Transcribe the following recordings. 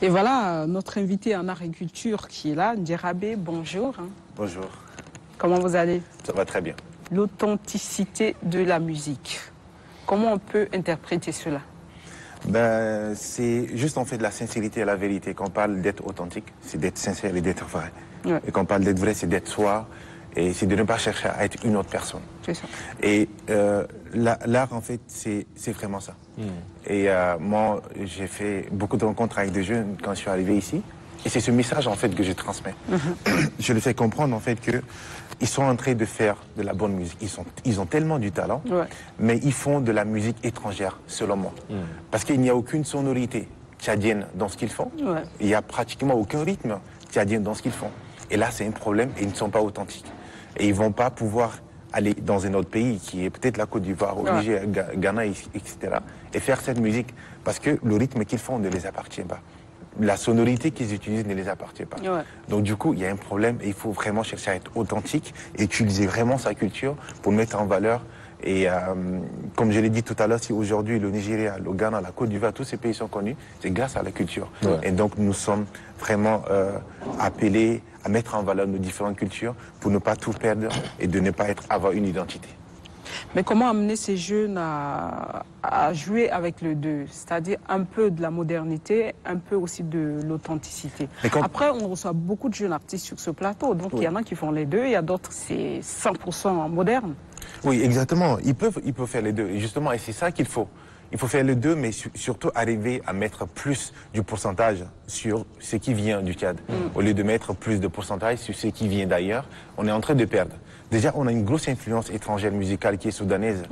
Et voilà notre invité en agriculture qui est là, Ndjerabé, bonjour. Bonjour. Comment vous allez? Ça va très bien. L'authenticité de la musique. Comment on peut interpréter cela? Ben, c'est juste en fait de la sincérité et la vérité. Quand on parle d'être authentique, c'est d'être sincère et d'être vrai. Ouais. Et quand on parle d'être vrai, c'est d'être soi et c'est de ne pas chercher à être une autre personne. C'est ça. Et l'art, en fait, c'est vraiment ça. Et moi, j'ai fait beaucoup de rencontres avec des jeunes quand je suis arrivé ici. Et c'est ce message, en fait, que je transmets. Je les fais comprendre, en fait, qu'ils sont en train de faire de la bonne musique. Ils ont tellement du talent, mais ils font de la musique étrangère, selon moi. Parce qu'il n'y a aucune sonorité tchadienne dans ce qu'ils font. Il n'y a pratiquement aucun rythme tchadien dans ce qu'ils font. Et là, c'est un problème et ils ne sont pas authentiques. Et ils ne vont pas pouvoir aller dans un autre pays, qui est peut-être la Côte d'Ivoire, au Niger, Ghana, etc., et faire cette musique. Parce que le rythme qu'ils font ne les appartient pas. La sonorité qu'ils utilisent ne les appartient pas. Donc du coup, il y a un problème et il faut vraiment chercher à être authentique et utiliser vraiment sa culture pour mettre en valeur. Et comme je l'ai dit tout à l'heure, si aujourd'hui le Nigeria, le Ghana, la Côte d'Ivoire, tous ces pays sont connus, c'est grâce à la culture. Et donc nous sommes vraiment appelés à mettre en valeur nos différentes cultures pour ne pas tout perdre et de ne pas avoir une identité. Mais comment amener ces jeunes à jouer avec le deux, c'est-à-dire un peu de la modernité, un peu aussi de l'authenticité. Après, on reçoit beaucoup de jeunes artistes sur ce plateau, donc il y en a qui font les deux, il y a d'autres c'est 100% moderne. Oui, exactement. Ils peuvent faire les deux. Et justement, et c'est ça qu'il faut. Il faut faire les deux, mais surtout arriver à mettre plus du pourcentage sur ce qui vient du Tchad. Au lieu de mettre plus de pourcentage sur ce qui vient d'ailleurs, on est en train de perdre. Déjà, on a une grosse influence étrangère musicale qui est soudanaise,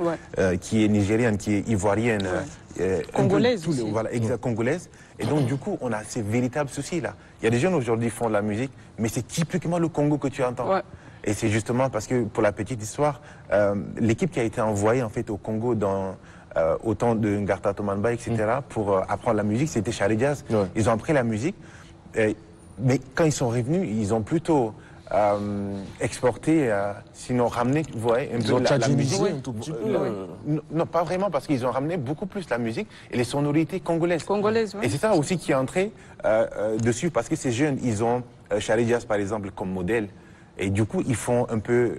qui est nigérienne, qui est ivoirienne, congolaise. Voilà, congolaise. Et donc, du coup, on a ces véritables soucis-là. Il y a des jeunes aujourd'hui qui font de la musique, mais c'est typiquement le Congo que tu entends. Et c'est justement parce que, pour la petite histoire, l'équipe qui a été envoyée en fait au Congo au temps de Ngarta Tomanba, etc., pour apprendre la musique, c'était Charlie Jazz. Ils ont appris la musique, mais quand ils sont revenus, ils ont plutôt exporté, sinon ramené, vous voyez, un peu la musique. Un tout petit peu. Non, pas vraiment, parce qu'ils ont ramené beaucoup plus la musique et les sonorités congolaises. Et c'est ça aussi qui est entré dessus, parce que ces jeunes, ils ont Charlie Jazz, par exemple, comme modèle. Et du coup, ils font un peu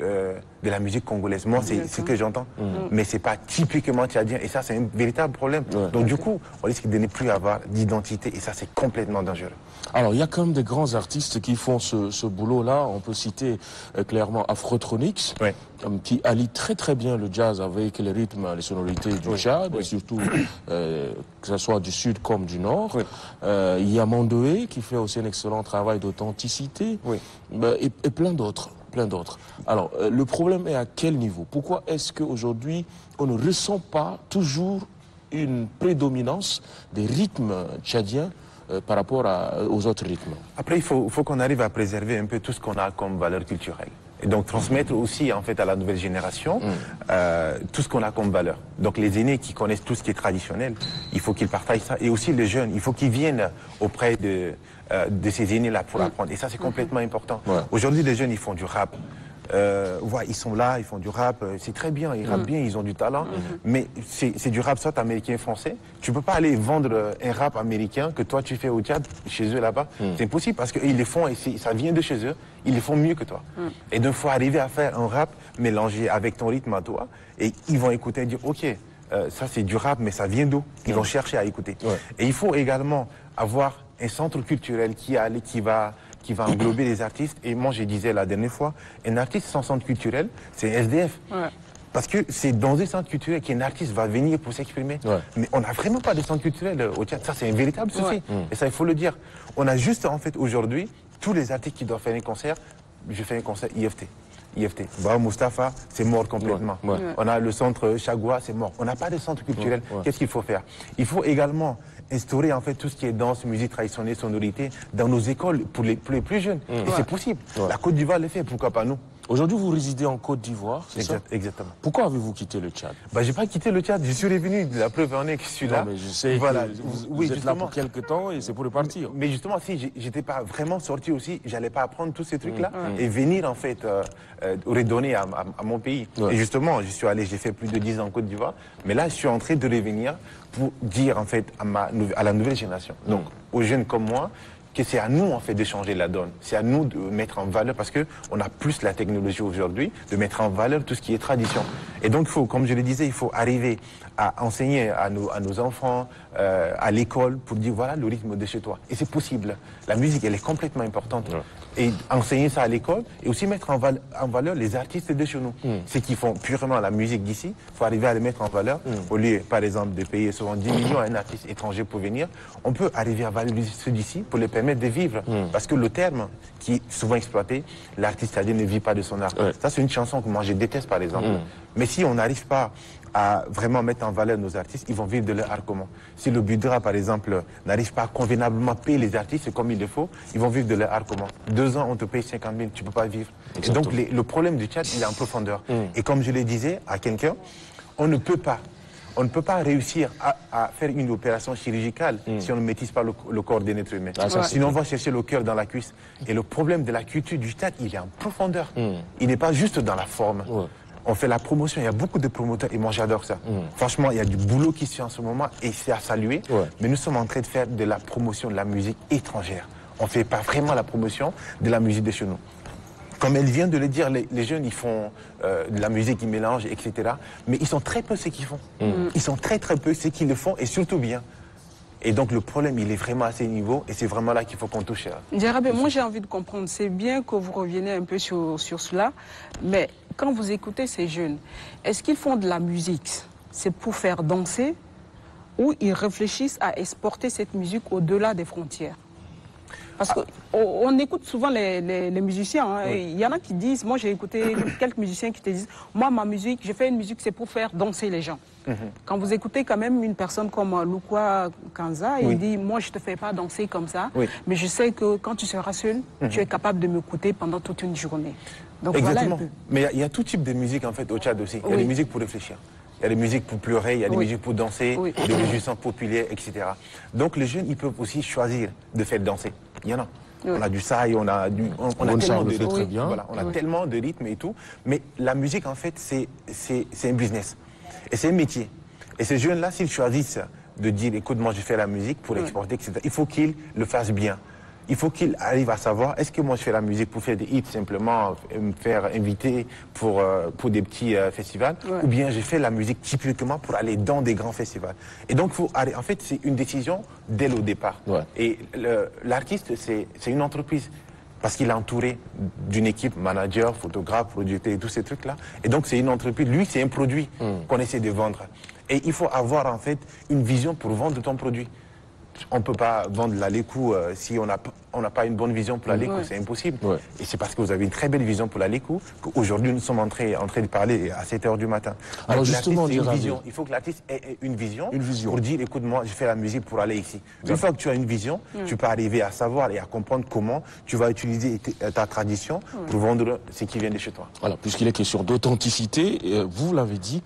de la musique congolaise. Moi, c'est ce que j'entends. Mais c'est pas typiquement tchadien. Et ça, c'est un véritable problème. Donc, du coup, on risque de ne plus avoir d'identité. Et ça, c'est complètement dangereux. Alors, il y a quand même des grands artistes qui font ce boulot-là. On peut citer clairement Afrotronics, qui allie très très bien le jazz avec les rythmes, les sonorités du Tchad, et surtout que ce soit du sud comme du nord. Il y a Mandoé qui fait aussi un excellent travail d'authenticité, et plein d'autres. Alors, le problème est à quel niveau? Pourquoi est-ce qu'aujourd'hui, on ne ressent pas toujours une prédominance des rythmes tchadiens par rapport aux autres rythmes? Après, il faut qu'on arrive à préserver un peu tout ce qu'on a comme valeur culturelle. Et donc transmettre aussi en fait à la nouvelle génération tout ce qu'on a comme valeur. Donc les aînés qui connaissent tout ce qui est traditionnel, il faut qu'ils partagent ça. Et aussi les jeunes, il faut qu'ils viennent auprès de ces aînés-là pour apprendre. Et ça, c'est complètement important. Aujourd'hui, les jeunes, ils font du rap. Ils sont là, ils font du rap, c'est très bien, ils rappent bien, ils ont du talent, mais c'est du rap soit américain, français. Tu peux pas aller vendre un rap américain que toi tu fais au Tchad, chez eux là-bas. C'est impossible parce qu'ils les font et ça vient de chez eux, ils les font mieux que toi. Et donc il faut arriver à faire un rap mélangé avec ton rythme à toi et ils vont écouter et dire ok, ça c'est du rap mais ça vient d'où? Ils vont chercher à écouter. Et il faut également avoir un centre culturel qui va englober les artistes. Et moi, je disais la dernière fois, un artiste sans centre culturel, c'est SDF. Parce que c'est dans un centre culturel qu'un artiste va venir pour s'exprimer. Mais on n'a vraiment pas de centre culturel au Tchad. Ça, c'est un véritable souci. Et ça, il faut le dire. On a juste, en fait, aujourd'hui, tous les artistes qui doivent faire un concert, je fais un concert IFT. Bah, Mustapha, c'est mort complètement. On a le centre Chagua, c'est mort. On n'a pas de centre culturel. Qu'est-ce qu'il faut faire? Il faut également instaurer en fait tout ce qui est danse, musique traditionnelle, sonorité dans nos écoles pour les plus jeunes. Et c'est possible. La Côte d'Ivoire le fait, pourquoi pas nous? Aujourd'hui, vous résidez en Côte d'Ivoire, c'est ça? Exactement. Pourquoi avez-vous quitté le Tchad? J'ai pas quitté le Tchad, je suis revenu. La preuve en est que je suis là. Non, mais je sais voilà. que vous êtes là pour quelques temps et c'est pour repartir. Mais justement, si j'étais pas vraiment sorti aussi, j'allais pas apprendre tous ces trucs-là et venir en fait redonner à mon pays. Et justement, je suis allé, j'ai fait plus de 10 ans en Côte d'Ivoire, mais là, je suis en train de revenir pour dire en fait à la nouvelle génération, donc aux jeunes comme moi, que c'est à nous en fait de changer la donne. C'est à nous de mettre en valeur, parce que on a plus la technologie aujourd'hui, de mettre en valeur tout ce qui est tradition. Et donc, comme je le disais, il faut arriver à enseigner à nos enfants, à l'école, pour dire voilà le rythme de chez toi. Et c'est possible. La musique, elle est complètement importante. Ouais. Et enseigner ça à l'école, et aussi mettre en valeur les artistes de chez nous. Ceux qui font purement la musique d'ici, il faut arriver à les mettre en valeur. Au lieu, par exemple, de payer souvent 10 millions à un artiste étranger pour venir, on peut arriver à valoriser ceux d'ici pour les permettre de vivre. Parce que le terme qui est souvent exploité, l'artiste c'est-à-dire ne vit pas de son art. Ouais. Ça, c'est une chanson que moi je déteste, par exemple. Mais si on n'arrive pas à vraiment mettre en valeur nos artistes, ils vont vivre de leur art comment? Si le Budra, par exemple, n'arrive pas à convenablement payer les artistes comme il le faut, ils vont vivre de leur art comment? 2 ans, on te paye 50 000, tu ne peux pas vivre. Et donc, le problème du Tchad, il est en profondeur. Et comme je le disais à quelqu'un, on ne peut pas réussir à faire une opération chirurgicale si on ne maîtrise pas le corps d'un être humain. Sinon, on va chercher le cœur dans la cuisse. Et le problème de la culture du Tchad, il est en profondeur. Il n'est pas juste dans la forme. On fait la promotion, il y a beaucoup de promoteurs et moi j'adore ça. Franchement, il y a du boulot qui se fait en ce moment et c'est à saluer. Mais nous sommes en train de faire de la promotion de la musique étrangère. On ne fait pas vraiment la promotion de la musique de chez nous. Comme elle vient de le dire, les jeunes, ils font de la musique, ils mélangent, etc. Mais ils sont très peu ceux qui font. Ils sont très peu ceux qui le font et surtout bien. Et donc le problème, il est vraiment à ces niveaux et c'est vraiment là qu'il faut qu'on touche. Djarabe, moi j'ai envie de comprendre, c'est bien que vous reveniez un peu sur cela, mais quand vous écoutez ces jeunes, est-ce qu'ils font de la musique, c'est pour faire danser ou ils réfléchissent à exporter cette musique au-delà des frontières? Parce qu'on écoute souvent les musiciens. Hein. Il y en a qui disent, moi j'ai écouté quelques musiciens qui te disent, moi ma musique, je fais une musique, c'est pour faire danser les gens. Quand vous écoutez quand même une personne comme Lukwa Kanza, il dit, moi je ne te fais pas danser comme ça, mais je sais que quand tu seras seul, tu es capable de m'écouter pendant toute une journée. Donc, exactement. Voilà un peu. Mais il y a tout type de musique en fait au Tchad aussi. Il y a des musiques pour réfléchir. Il y a des musiques pour pleurer, il y a des musiques pour danser, des musiques populaires, etc. Donc les jeunes, ils peuvent aussi choisir de faire danser. Il y en a. On a du saï, on a tellement de rythme. Voilà, on a tellement de rythme et tout. Mais la musique, en fait, c'est un business. Et c'est un métier. Et ces jeunes-là, s'ils choisissent de dire, écoute, moi, je fais la musique pour exporter, etc., il faut qu'ils le fassent bien. Il faut qu'il arrive à savoir, est-ce que moi je fais la musique pour faire des hits simplement, me faire inviter pour des petits festivals, ou bien je fais la musique typiquement pour aller dans des grands festivals. Et donc, en fait, c'est une décision dès le départ. Et l'artiste, c'est une entreprise. Parce qu'il est entouré d'une équipe, manager, photographe, producteur et tous ces trucs-là. Et donc, c'est une entreprise. Lui, c'est un produit qu'on essaie de vendre. Et il faut avoir, en fait, une vision pour vendre ton produit. On ne peut pas vendre la Lécou si on n'a pas une bonne vision pour la Lécou, c'est impossible. Et c'est parce que vous avez une très belle vision pour la Lécou qu'aujourd'hui nous sommes en train de parler à 7 h du matin. Alors justement, il faut que l'artiste ait une vision pour dire, écoute, moi je fais la musique pour aller ici. Une fois que tu as une vision, tu peux arriver à savoir et à comprendre comment tu vas utiliser ta tradition pour vendre ce qui vient de chez toi. Voilà, puisqu'il est question d'authenticité, vous l'avez dit,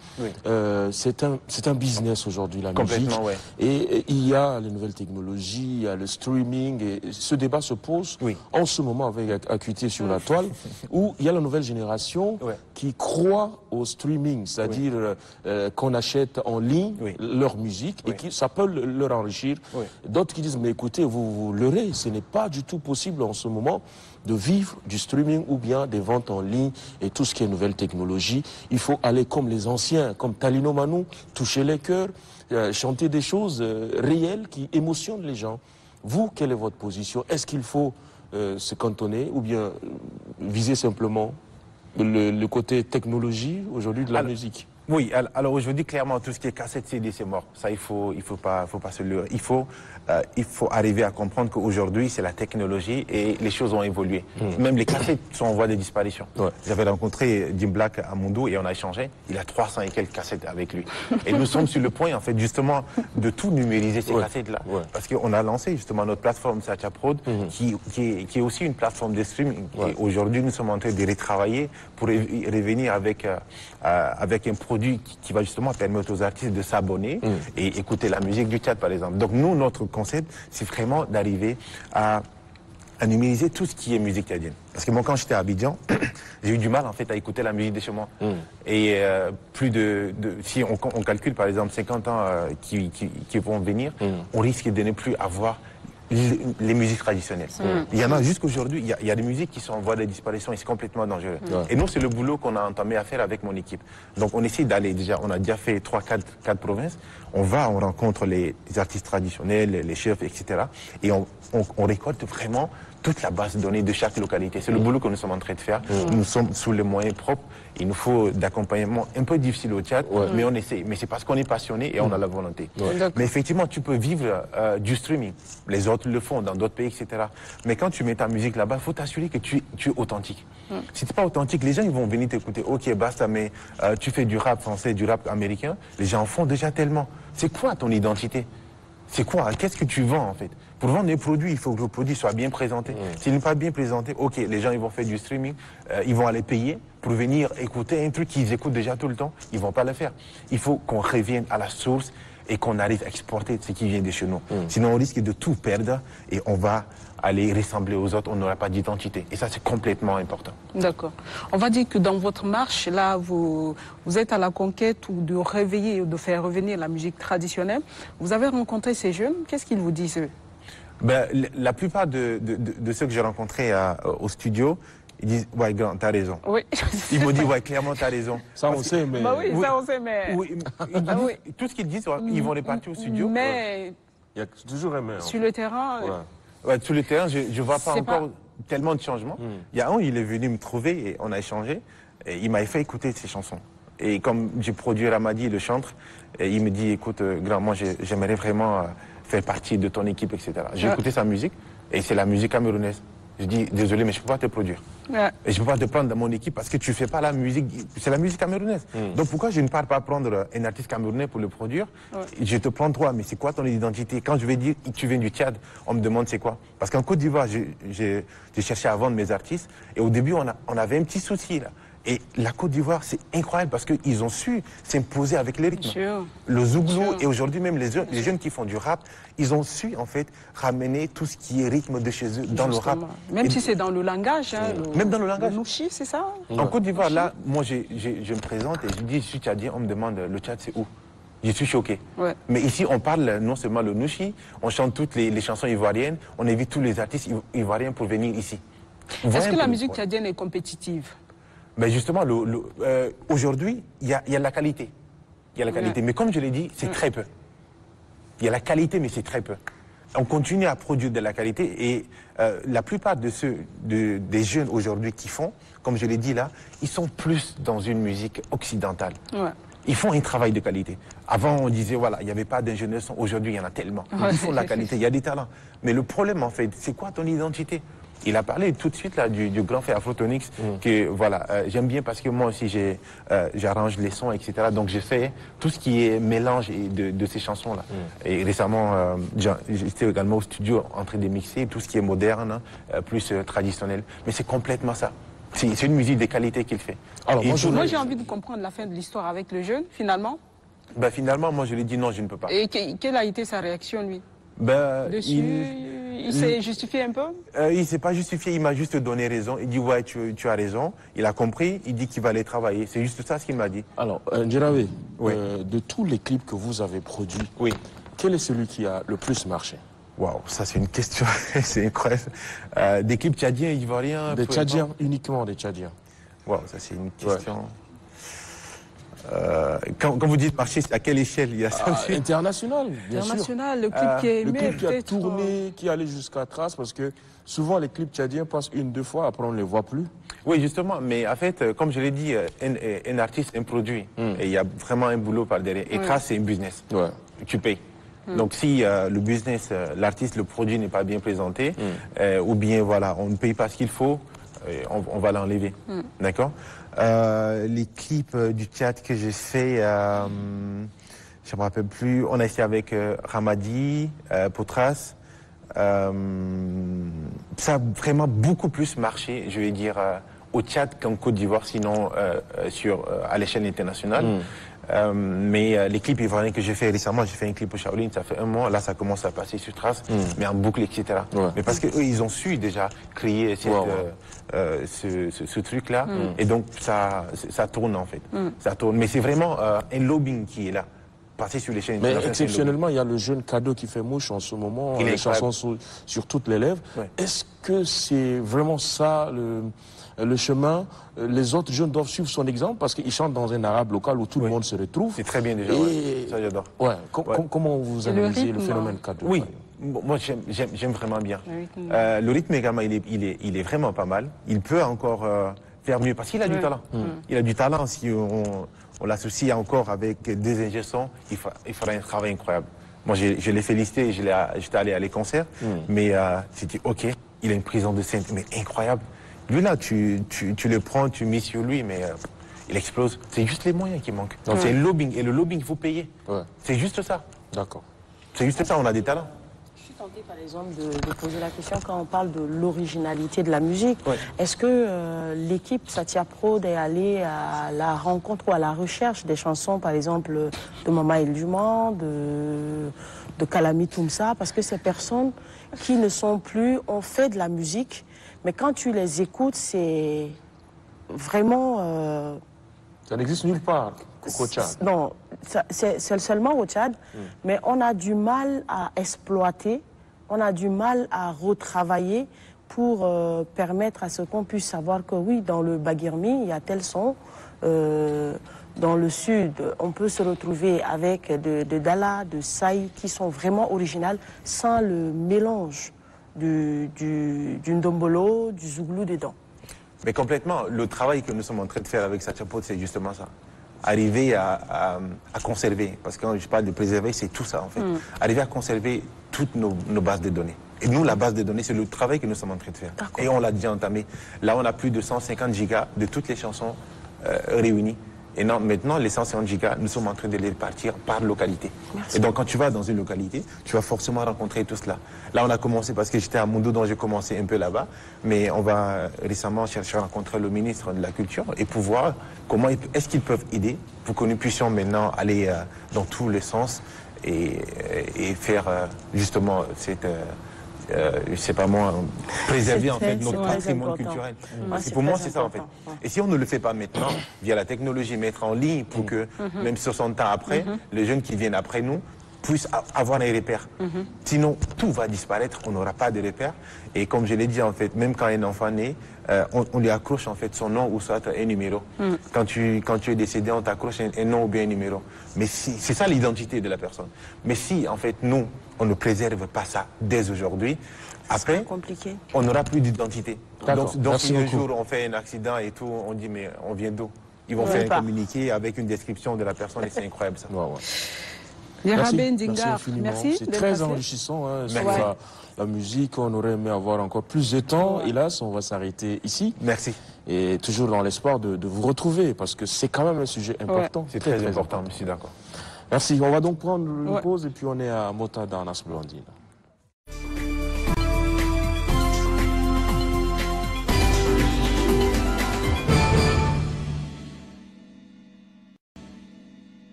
c'est un business aujourd'hui, la musique. Et il y a les nouvelles technologies, il y a le streaming, et ce débat se pose en ce moment avec Acuité sur la toile, où il y a la nouvelle génération qui croit au streaming, c'est-à-dire qu'on achète en ligne leur musique et que ça peut leur enrichir. D'autres qui disent, mais écoutez, vous leurrez, ce n'est pas du tout possible en ce moment de vivre du streaming ou bien des ventes en ligne et tout ce qui est nouvelle technologie. Il faut aller comme les anciens, comme Talino Manou, toucher les cœurs, chanter des choses réelles qui émotionnent les gens. Vous, quelle est votre position? Est-ce qu'il faut se cantonner ou bien viser simplement le côté technologie aujourd'hui de la musique? Oui, alors aujourd'hui, clairement, tout ce qui est cassette CD, c'est mort. Ça, il faut pas se leurrer. Il faut arriver à comprendre qu'aujourd'hui, c'est la technologie et les choses ont évolué. Même les cassettes sont en voie de disparition. Ouais. J'avais rencontré Jim Black à Mundo et on a échangé. Il a 300 et quelques cassettes avec lui. Et nous sommes sur le point, en fait, justement, de tout numériser ces cassettes-là. Ouais. Parce qu'on a lancé, justement, notre plateforme Sacha Prod, qui est aussi une plateforme de streaming. Ouais. Et aujourd'hui, nous sommes en train de retravailler pour revenir avec un produit qui va justement permettre aux artistes de s'abonner et écouter la musique du Tchad, par exemple. Donc nous, notre concept, c'est vraiment d'arriver à numériser tout ce qui est musique tchadienne. Parce que moi, quand j'étais à Abidjan, j'ai eu du mal en fait à écouter la musique de chez moi. Et si on calcule par exemple 50 ans qui vont venir, on risque de ne plus avoir les musiques traditionnelles. Il y en a jusqu'aujourd'hui, il y a des musiques qui sont en voie de disparition et c'est complètement dangereux. Et nous, c'est le boulot qu'on a entamé à faire avec mon équipe. Donc on essaie d'aller déjà, on a déjà fait 3-4 provinces, on rencontre les artistes traditionnels, les chefs, etc. Et on récolte vraiment toute la base de données de chaque localité. C'est le boulot que nous sommes en train de faire. Nous sommes sous les moyens propres. Il nous faut d'accompagnement un peu difficile au Tchad, mais on essaie. Mais c'est parce qu'on est passionné et on a la volonté. Mais effectivement, tu peux vivre du streaming. Les autres le font dans d'autres pays, etc. Mais quand tu mets ta musique là-bas, il faut t'assurer que tu es authentique. Si tu n'es pas authentique, les gens ils vont venir t'écouter. Ok, basta, mais tu fais du rap français, du rap américain. Les gens en font déjà tellement. C'est quoi ton identité? C'est quoi? Qu'est-ce que tu vends en fait? Pour vendre des produits, il faut que le produit soit bien présenté. S'il n'est pas bien présenté, ok, les gens ils vont faire du streaming, ils vont aller payer pour venir écouter un truc qu'ils écoutent déjà tout le temps. Ils vont pas le faire. Il faut qu'on revienne à la source et qu'on arrive à exporter ce qui vient de chez nous. Sinon on risque de tout perdre et on va aller ressembler aux autres, on n'aura pas d'identité. Et ça, c'est complètement important. D'accord. On va dire que dans votre marche, là, vous êtes à la conquête ou de réveiller ou de faire revenir la musique traditionnelle. Vous avez rencontré ces jeunes, qu'est-ce qu'ils vous disent eux? La plupart de ceux que j'ai rencontrés au studio, ils disent, ouais, grand, t'as raison. Oui. Ils m'ont dit, ouais, clairement, t'as raison. Ça, on sait, mais... Bah oui, ça, on sait, mais... Oui, tout ce qu'ils disent, ils vont repartir au studio. Mais... Il y a toujours un mais. Sur le terrain... Ouais, sur le terrain, je ne vois pas encore tellement de changements. Il y a un, il est venu me trouver et on a échangé. Et il m'avait fait écouter ses chansons. Et comme j'ai produit Ramadi, le chantre, et il me dit, écoute, grand, moi, j'aimerais vraiment faire partie de ton équipe, etc. J'ai écouté sa musique et c'est la musique camerounaise. Je dis, désolé, mais je ne peux pas te produire. Et je ne peux pas te prendre dans mon équipe parce que tu ne fais pas la musique, c'est la musique camerounaise. Donc pourquoi je ne pars pas prendre un artiste camerounais pour le produire? Je te prends toi, mais c'est quoi ton identité? Quand je vais dire que tu viens du Tchad, on me demande c'est quoi? Parce qu'en Côte d'Ivoire, j'ai cherché à vendre mes artistes et au début, on avait un petit souci là. Et la Côte d'Ivoire, c'est incroyable parce qu'ils ont su s'imposer avec les rythmes. Le zouglou et aujourd'hui même les jeunes qui font du rap, ils ont su en fait ramener tout ce qui est rythme de chez eux dans le rap. Même si c'est dans le langage. Hein, même dans le langage. Le nouchi, c'est ça? En Côte d'Ivoire, là, moi je me présente et je dis, je suis tchadien, on me demande le Tchad c'est où? Je suis choqué. Mais ici, on parle non seulement le nouchi, on chante toutes les chansons ivoiriennes, on invite tous les artistes ivoiriens pour venir ici. Est-ce que la musique tchadienne est compétitive? Mais justement, aujourd'hui, il y a la qualité. Il y a la qualité. Mais comme je l'ai dit, c'est très peu. Il y a la qualité, mais c'est très peu. On continue à produire de la qualité et la plupart des jeunes aujourd'hui qui font, comme je l'ai dit là, ils sont plus dans une musique occidentale. Ils font un travail de qualité. Avant, on disait, voilà, il n'y avait pas d'ingénieurs. Aujourd'hui, il y en a tellement. Ils font de la qualité, il y a des talents. Mais le problème, en fait, c'est quoi ton identité? Il a parlé tout de suite là, du grand fait Afrotonix, que voilà, j'aime bien parce que moi aussi j'arrange les sons, etc. Donc je fais tout ce qui est mélange de ces chansons-là. Et récemment, j'étais également au studio en train de mixer tout ce qui est moderne, plus traditionnel. Mais c'est complètement ça. C'est une musique de qualité qu'il fait. Alors, moi j'ai envie de comprendre la fin de l'histoire avec le jeune, finalement. Finalement, moi je lui ai dit non, je ne peux pas. Et quelle a été sa réaction, lui? Il s'est justifié un peu? Il ne s'est pas justifié, il m'a juste donné raison. Il dit, ouais, tu as raison. Il a compris, il dit qu'il va aller travailler. C'est juste ça ce qu'il m'a dit. Alors, Ndjerawe, de tous les clips que vous avez produits, quel est celui qui a le plus marché? Waouh, ça c'est une question, c'est incroyable. Des clips tchadiens, ivoiriens? Des tchadiens, uniquement des tchadiens. Waouh, ça c'est une question... Quand vous dites marché, c'est à quelle échelle il y a ça aussi? International, bien International, sûr. le clip qui est aimé, le clip qui a peut-être, tourné, qui allait jusqu'à Trace, parce que souvent les clips tchadiens passent 1-2 fois, après on ne les voit plus. Oui, justement, mais en fait, comme je l'ai dit, un artiste, un produit, et il y a vraiment un boulot par derrière. Et Trace, c'est un business. Ouais. Tu payes. Donc si le business, l'artiste, le produit n'est pas bien présenté, ou bien voilà, on ne paye pas ce qu'il faut, on va l'enlever. D'accord. Les clips du Tchad que j'ai fait, je ne me rappelle plus, on a essayé avec Ramadi, pour Trace. Ça a vraiment beaucoup plus marché, je vais dire, au Tchad qu'en Côte d'Ivoire, sinon à l'échelle internationale. Mais les clips ivoiriens que j'ai fait récemment, j'ai fait un clip au Shaolin, ça fait 1 mois, là ça commence à passer sur Trace, mais en boucle, etc. Ouais. Mais parce qu'eux, ils ont su déjà créer cette, ce truc-là, et donc ça tourne en fait. Ça tourne. Mais c'est vraiment un lobbying qui est là. Passer sur les chaînes. Mais exceptionnellement, il y a le jeune Cadeau qui fait mouche en ce moment, les chansons sur toutes les lèvres. Ouais. Est-ce que c'est vraiment ça le chemin? Les autres jeunes doivent suivre son exemple parce qu'il chante dans un arabe local où tout le monde se retrouve. C'est très bien déjà, ça j'adore. Ouais. Comment vous analysez le phénomène Cadeau? Oui, moi j'aime vraiment bien. Le rythme également, il est vraiment pas mal. Il peut encore faire mieux parce qu'il a du talent. Il a du talent. Si on l'associe encore avec des ingénieurs, il fera un travail incroyable. Moi, je l'ai félicité, j'étais allé à les concerts, mais j'ai dit, ok, il a une présence de scène, mais incroyable. Lui, là, tu le prends, tu mises sur lui, mais il explose. C'est juste les moyens qui manquent. C'est le lobbying, et le lobbying, il faut payer. Ouais. C'est juste ça. D'accord. C'est juste ça, on a des talents. Tenté par exemple de poser la question quand on parle de l'originalité de la musique. Ouais. Est-ce que l'équipe Satia Prod est allée à la rencontre ou à la recherche des chansons, par exemple, de Mama El Duman, de Kalami Toumsa, parce que ces personnes qui ne sont plus, ont fait de la musique, mais quand tu les écoutes, c'est vraiment... Ça n'existe nulle part au Tchad. Non, c'est seulement au Tchad, mais on a du mal à exploiter, on a du mal à retravailler pour permettre à ce qu'on puisse savoir que oui, dans le Bagirmi, il y a tel son. Dans le sud, on peut se retrouver avec de Dala, de Saï, qui sont vraiment originales, sans le mélange du Ndombolo, du Zouglou dedans. Mais complètement, le travail que nous sommes en train de faire avec Satia Prod, c'est justement ça. Arriver à conserver, parce que quand je parle de préserver, c'est tout ça en fait. Arriver à conserver toutes nos bases de données. Et nous, la base de données, c'est le travail que nous sommes en train de faire. Et on l'a déjà entamé. Là, on a plus de 150 gigas de toutes les chansons réunies. Et non, maintenant, les 150 gigas, nous sommes en train de les répartir par localité. Merci. Et donc, quand tu vas dans une localité, tu vas forcément rencontrer tout cela. Là, on a commencé, parce que j'étais à Mundo, donc j'ai commencé un peu là-bas. Mais on va récemment chercher à rencontrer le ministre de la Culture et pour voir comment est-ce qu'ils peuvent aider pour que nous puissions maintenant aller dans tous les sens et faire justement cette... je sais pas moi, préserver en fait notre patrimoine culturel. Pour moi, c'est ça en fait. Et si on ne le fait pas maintenant, via la technologie, mettre en ligne pour que, même 60 ans après, les jeunes qui viennent après nous puissent avoir un repère. Sinon, tout va disparaître, on n'aura pas de repère. Et comme je l'ai dit en fait, même quand un enfant naît, on lui accroche en fait son nom ou soit un numéro. Quand tu es décédé, on t'accroche un nom ou bien un numéro. Mais c'est ça l'identité de la personne. Mais si en fait nous, on ne préserve pas ça dès aujourd'hui, après, on n'aura plus d'identité. Donc si un jour on fait un accident et tout, on dit mais on vient d'où? Ils vont faire un communiqué avec une description de la personne et c'est incroyable ça. Merci infiniment. C'est très enrichissant sur la musique. On aurait aimé avoir encore plus de temps. Hélas, on va s'arrêter ici. Merci. Et toujours dans l'espoir de vous retrouver parce que c'est quand même un sujet important. C'est très important, je suis d'accord. Merci. On va donc prendre une pause et puis on est à Mota dans Nas Blondine.